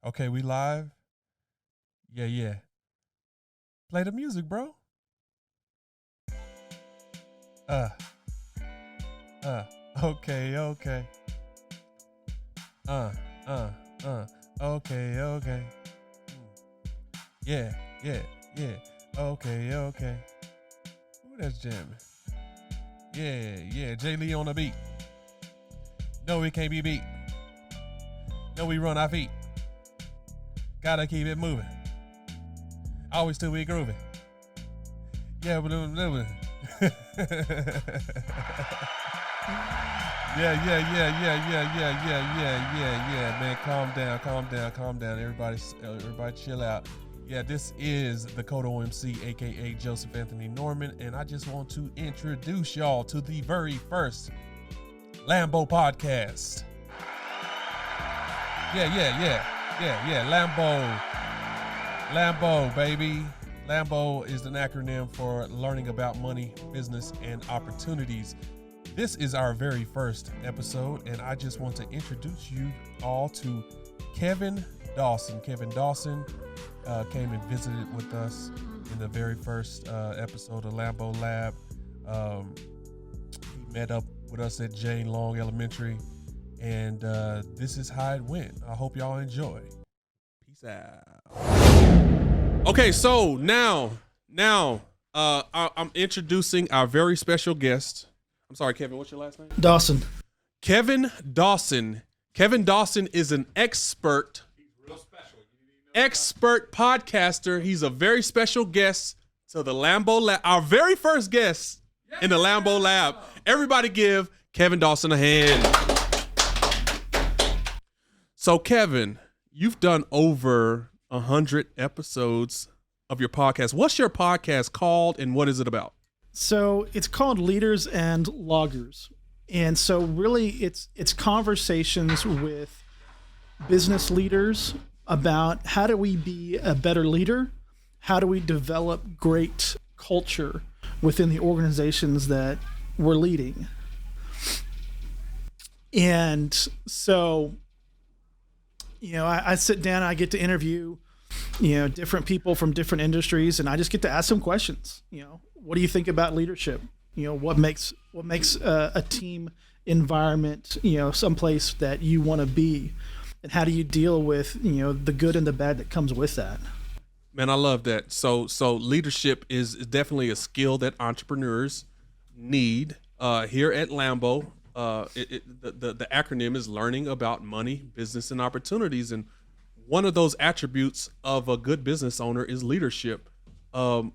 Okay, we live? Yeah, yeah. Play the music, bro. Uh, okay, okay. Uh, uh, okay, okay. Yeah, yeah, yeah. Okay, okay. Who that's jamming? Yeah, yeah. Jay Lee on the beat. No, we can't be beat. No, we run our feet. Gotta keep it moving. Always till we grooving. Yeah, but yeah. Man, calm down. Everybody chill out. Yeah, this is the Coda OMC, aka Joseph Anthony Norman, and I just want to introduce y'all to the very first Lambo podcast. Yeah. Lambo, baby. Lambo is an acronym for learning about money, business, and opportunities. This is our very first episode, and I just want to introduce you all to Kevin Dawson. Kevin Dawson came and visited with us in the very first episode of Lambo Lab. He met up with us at Jane Long Elementary, and this is how it went. I hope y'all enjoy. Peace out. Okay, so now, I'm introducing our very special guest. I'm sorry, Kevin, what's your last name? Dawson. Kevin Dawson. Kevin Dawson is an expert podcaster. He's a very special guest to the Lambo Lab, our very first guest in the Lambo Lab. Everybody give Kevin Dawson a hand. So, Kevin, you've done over 100 episodes of your podcast. What's your podcast called and what is it about? So it's called Leaders and Loggers. And so really it's conversations with business leaders about how do we be a better leader? How do we develop great culture within the organizations that we're leading? And so, I sit down and I get to interview, different people from different industries, and I just get to ask them questions. What do you think about leadership? What makes a team environment, someplace that you want to be, and how do you deal with, the good and the bad that comes with that? Man, I love that. So leadership is definitely a skill that entrepreneurs need. Here at Lambo, the acronym is learning about money, business, and opportunities. And one of those attributes of a good business owner is leadership. Who's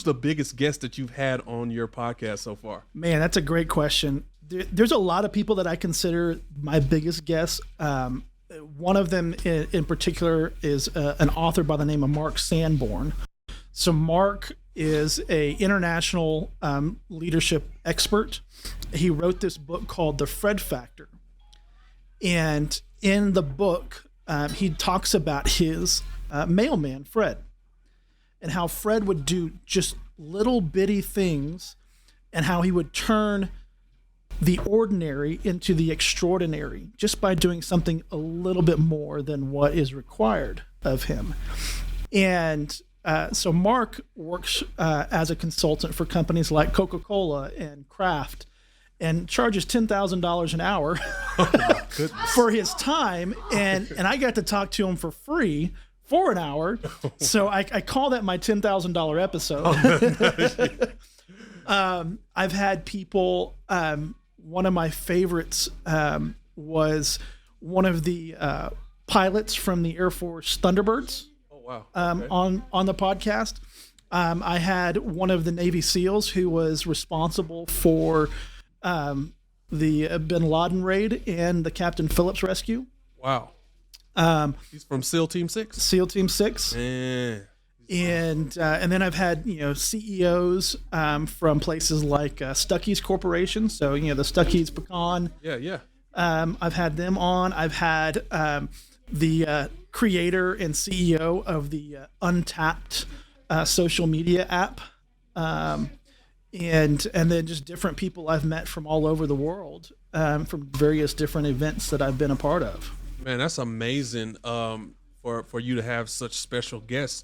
the biggest guest that you've had on your podcast so far? Man, that's a great question. There's a lot of people that I consider my biggest guests. One of them in particular is an author by the name of Mark Sanborn. So Mark is a international leadership expert. He wrote this book called The Fred Factor. And in the book, he talks about his mailman, Fred, and how Fred would do just little bitty things and how he would turn the ordinary into the extraordinary just by doing something a little bit more than what is required of him. And so Mark works as a consultant for companies like Coca-Cola and Kraft and charges $10,000 an hour for his time. And I got to talk to him for free for an hour. So I call that my $10,000 episode. I've had people, one of my favorites was one of the pilots from the Air Force Thunderbirds. Oh, wow. Okay. On the podcast. I had one of the Navy SEALs who was responsible for the Bin Laden raid and the Captain Phillips rescue. Wow. He's from SEAL Team 6? SEAL Team 6. Yeah. And then I've had CEOs from places like Stuckey's Corporation, so the Stuckey's pecan. Yeah. I've had them on. I've had the creator and CEO of the Untapped social media app, and then just different people I've met from all over the world, from various different events that I've been a part of. Man, that's amazing. For you to have such special guests.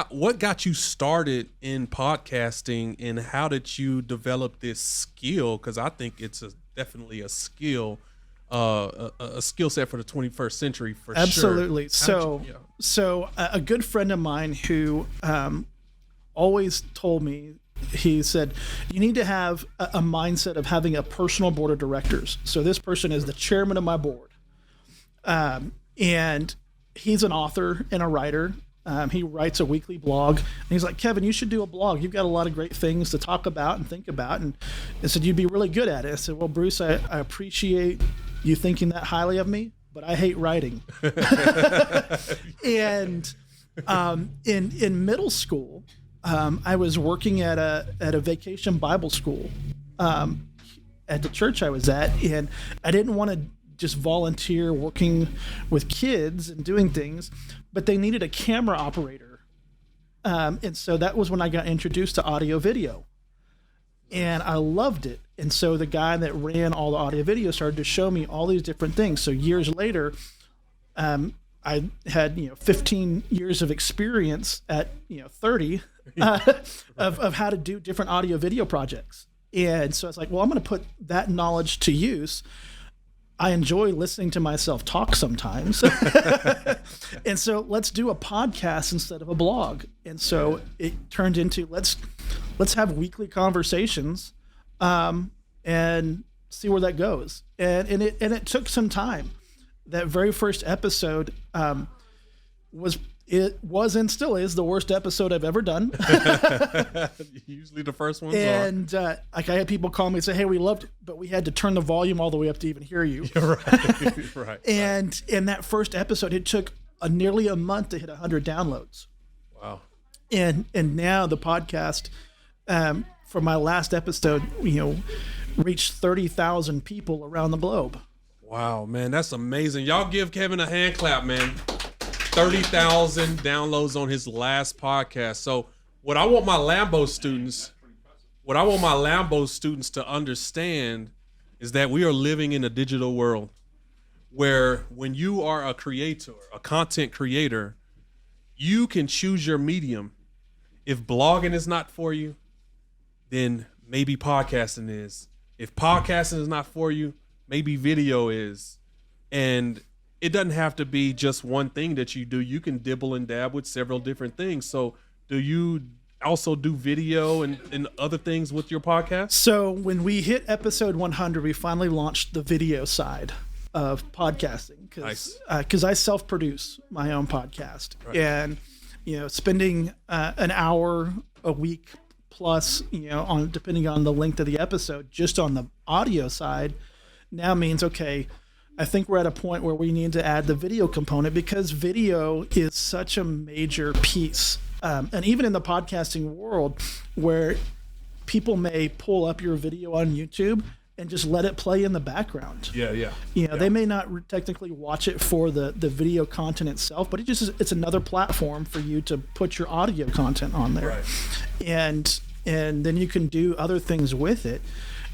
What got you started in podcasting, and how did you develop this skill? Because I think it's definitely a skill, a skill set for the 21st century for Absolutely. sure. So a good friend of mine who always told me, he said, you need to have a mindset of having a personal board of directors. So this person is the chairman of my board. And he's an author and a writer. He writes a weekly blog. And he's like, Kevin, you should do a blog. You've got a lot of great things to talk about and think about. And I said, you'd be really good at it. I said, well, Bruce, I appreciate you thinking that highly of me, but I hate writing. And in middle school, I was working at a vacation Bible school at the church I was at, and I didn't want to just volunteer working with kids and doing things, but they needed a camera operator. And so that was when I got introduced to audio video, and I loved it. And so the guy that ran all the audio video started to show me all these different things. So years later, I had 15 years of experience at 30 of how to do different audio video projects. And so it's like, well, I'm going to put that knowledge to use. I enjoy listening to myself talk sometimes. And so let's do a podcast instead of a blog. And so it turned into let's have weekly conversations and see where that goes. And it took some time. That very first episode was and still is the worst episode I've ever done. Usually the first ones and like I had people call me and say, hey, we loved it, but we had to turn the volume all the way up to even hear you. Right. And in that first episode, it took nearly a month to hit 100 downloads. Wow. And now the podcast, for my last episode, reached 30,000 people around the globe. Wow, man, that's amazing. Y'all give Kevin a hand clap, man. 30,000 downloads on his last podcast. So what I want my Lambo students to understand is that we are living in a digital world where when you are a creator, a content creator, you can choose your medium. If blogging is not for you, then maybe podcasting is. If podcasting is not for you, maybe video is. And it doesn't have to be just one thing that you do. You can dibble and dab with several different things. So do you also do video and other things with your podcast? So when we hit episode 100, we finally launched the video side of podcasting because I self-produce my own podcast. Right. And, spending an hour a week plus, on depending on the length of the episode, just on the audio side now means, okay, I think we're at a point where we need to add the video component because video is such a major piece. And even in the podcasting world where people may pull up your video on YouTube and just let it play in the background. Yeah. They may not technically watch it for the video content itself, but it's another platform for you to put your audio content on there. Right. And then you can do other things with it.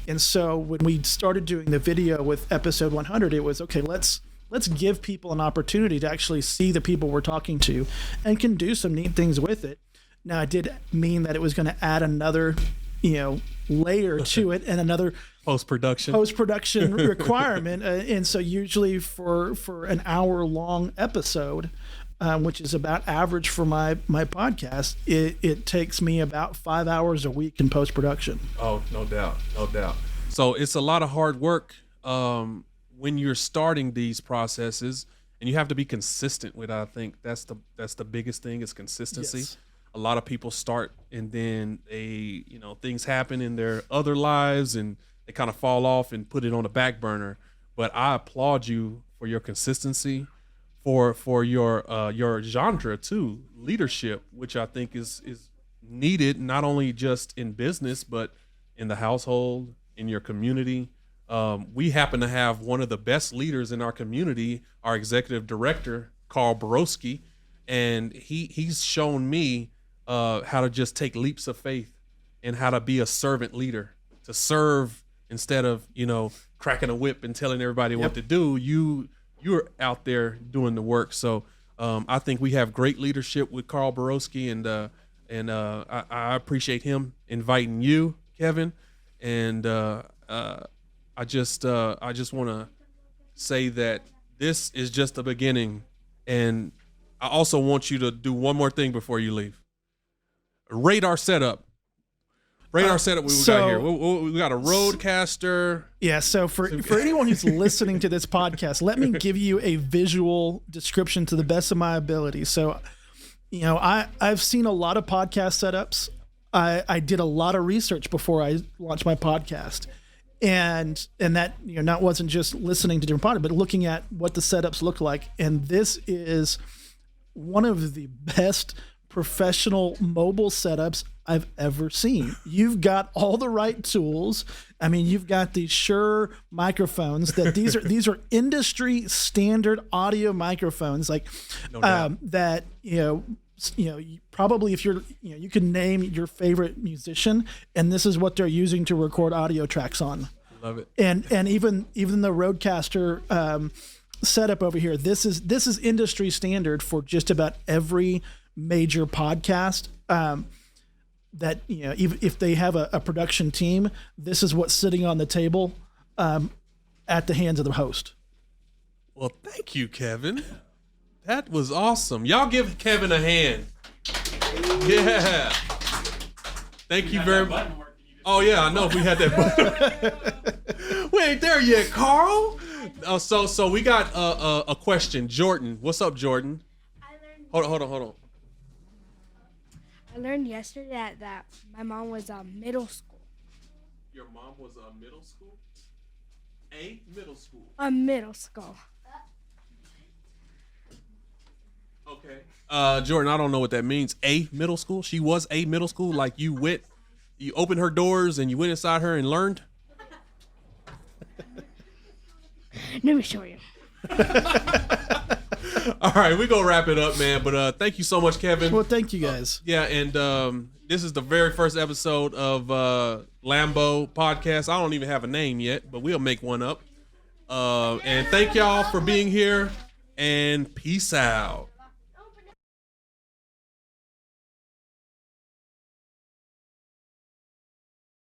And so when we started doing the video with episode 100, it was, okay, let's give people an opportunity to actually see the people we're talking to and can do some neat things with it. Now, it did mean that it was going to add another, layer to it and another post-production requirement. And so usually for an hour-long episode, which is about average for my podcast, it takes me about 5 hours a week in post-production. Oh, no doubt. So it's a lot of hard work when you're starting these processes, and you have to be consistent with it. I think that's the biggest thing is consistency. Yes. A lot of people start and then things happen in their other lives and they kind of fall off and put it on the back burner. But I applaud you for your consistency, for your genre too, leadership, which I think is needed not only just in business but in the household, in your community. We happen to have one of the best leaders in our community, our executive director, Carl Borowski, and he's shown me how to just take leaps of faith and how to be a servant leader, to serve instead of cracking a whip and telling everybody what to do. You you're out there doing the work. So I think we have great leadership with Carl Borowski, and I appreciate him inviting you, Kevin. And I just want to say that this is just the beginning, and I also want you to do one more thing before you leave. Rate our setup. Rate our setup. We got here. We got a Roadcaster. Yeah. So for anyone who's listening to this podcast, let me give you a visual description to the best of my ability. So, I've seen a lot of podcast setups. I did a lot of research before I launched my podcast, and that that wasn't just listening to different podcasts, but looking at what the setups look like. And this is one of the best professional mobile setups I've ever seen. You've got all the right tools. I mean, you've got these Shure microphones that these are industry standard audio microphones, like that probably if you're you can name your favorite musician, and this is what they're using to record audio tracks on. Love it. And even the Roadcaster setup over here, this is industry standard for just about every major podcast. That even if they have a production team, this is what's sitting on the table at the hands of the host. Well, thank you, Kevin. That was awesome. Y'all give Kevin a hand. Yeah. Thank you very much. Oh yeah, I know if we had that button. We ain't there yet, Carl. So we got a question. Jordan, what's up, Jordan? Hold on. I learned yesterday that my mom was middle school. Your mom was a middle school? A middle school? A middle school. Okay. Jordan, I don't know what that means. A middle school? She was a middle school? Like you opened her doors and you went inside her and learned? Let me show you. All right, we're going to wrap it up, man. But thank you so much, Kevin. Well, thank you, guys. Yeah, and this is the very first episode of Lambo Podcast. I don't even have a name yet, but we'll make one up. And thank y'all for being here, and peace out.